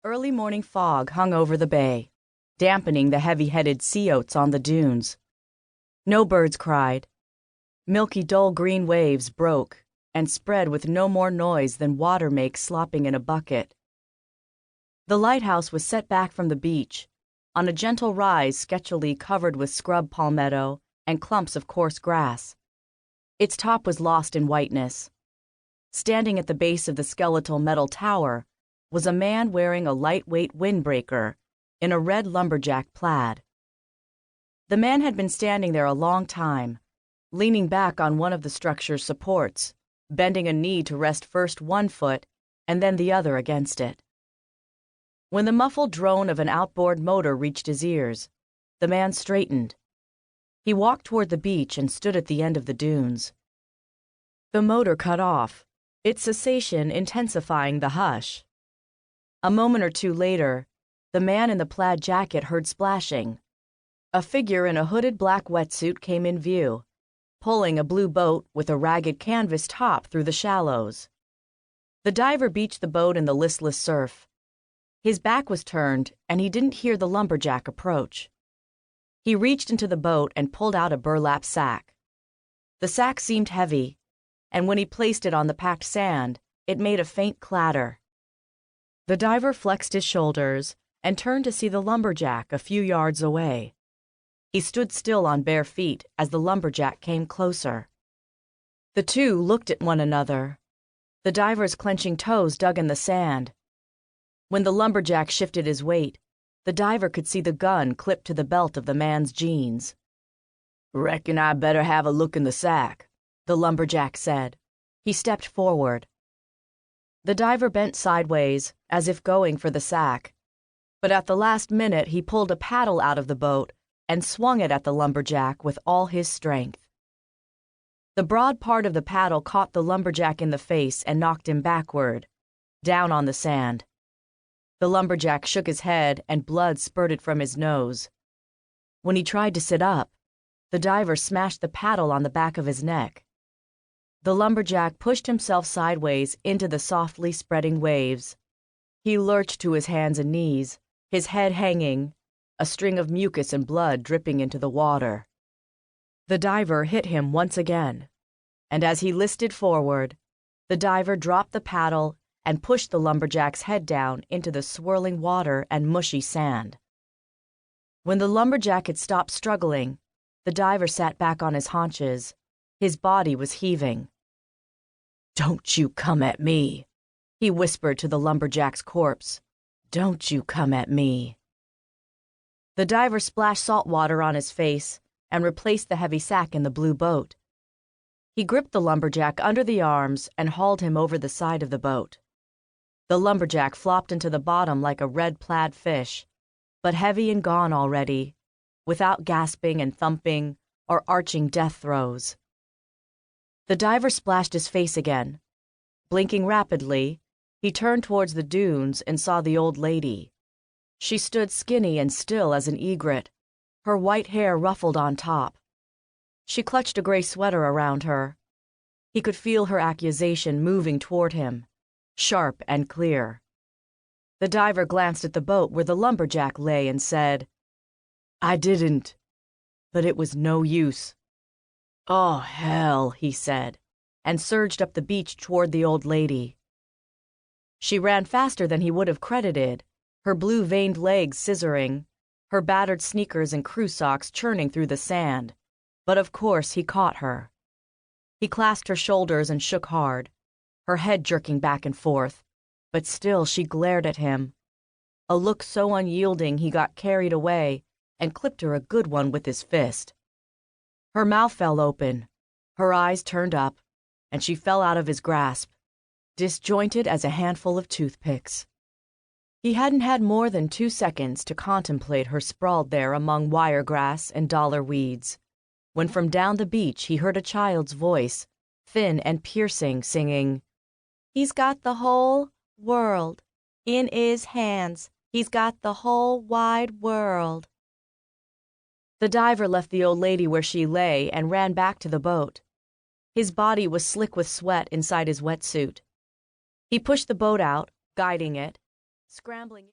Early morning fog hung over the bay, dampening the heavy-headed sea oats on the dunes. No birds cried. Milky dull green waves broke and spread with no more noise than water makes slopping in a bucket. The lighthouse was set back from the beach, on a gentle rise sketchily covered with scrub palmetto and clumps of coarse grass. Its top was lost in whiteness. Standing at the base of the skeletal metal tower was a man wearing a lightweight windbreaker in a red lumberjack plaid. The man had been standing there a long time, leaning back on one of the structure's supports, bending a knee to rest first one foot and then the other against it. When the muffled drone of an outboard motor reached his ears, the man straightened. He walked toward the beach and stood at the end of the dunes. The motor cut off, its cessation intensifying the hush. A moment or two later, the man in the plaid jacket heard splashing. A figure in a hooded black wetsuit came in view, pulling a blue boat with a ragged canvas top through the shallows. The diver beached the boat in the listless surf. His back was turned, and he didn't hear the lumberjack approach. He reached into the boat and pulled out a burlap sack. The sack seemed heavy, and when he placed it on the packed sand, it made a faint clatter. The diver flexed his shoulders and turned to see the lumberjack a few yards away. He stood still on bare feet as the lumberjack came closer. The two looked at one another, the diver's clenching toes dug in the sand. When the lumberjack shifted his weight, the diver could see the gun clipped to the belt of the man's jeans. "Reckon I better have a look in the sack," the lumberjack said. He stepped forward. The diver bent sideways, as if going for the sack, but at the last minute he pulled a paddle out of the boat and swung it at the lumberjack with all his strength. The broad part of the paddle caught the lumberjack in the face and knocked him backward, down on the sand. The lumberjack shook his head and blood spurted from his nose. When he tried to sit up, the diver smashed the paddle on the back of his neck. The lumberjack pushed himself sideways into the softly spreading waves. He lurched to his hands and knees, his head hanging, a string of mucus and blood dripping into the water. The diver hit him once again, and as he listed forward, the diver dropped the paddle and pushed the lumberjack's head down into the swirling water and mushy sand. When the lumberjack had stopped struggling, the diver sat back on his haunches. His body was heaving. "Don't you come at me," he whispered to the lumberjack's corpse. "Don't you come at me." The diver splashed salt water on his face and replaced the heavy sack in the blue boat. He gripped the lumberjack under the arms and hauled him over the side of the boat. The lumberjack flopped into the bottom like a red plaid fish, but heavy and gone already, without gasping and thumping or arching death throes. The diver splashed his face again. Blinking rapidly, he turned towards the dunes and saw the old lady. She stood skinny and still as an egret, her white hair ruffled on top. She clutched a gray sweater around her. He could feel her accusation moving toward him, sharp and clear. The diver glanced at the boat where the lumberjack lay and said, "I didn't, but it was no use." "Oh, hell," he said, and surged up the beach toward the old lady. She ran faster than he would have credited, her blue-veined legs scissoring, her battered sneakers and crew socks churning through the sand, but of course he caught her. He clasped her shoulders and shook hard, her head jerking back and forth, but still she glared at him, a look so unyielding he got carried away and clipped her a good one with his fist. Her mouth fell open, her eyes turned up, and she fell out of his grasp, disjointed as a handful of toothpicks. He hadn't had more than 2 seconds to contemplate her sprawled there among wiregrass and dollar weeds, when from down the beach he heard a child's voice, thin and piercing, singing, "He's got the whole world in his hands. He's got the whole wide world." The diver left the old lady where she lay and ran back to the boat. His body was slick with sweat inside his wetsuit. He pushed the boat out, guiding it, scrambling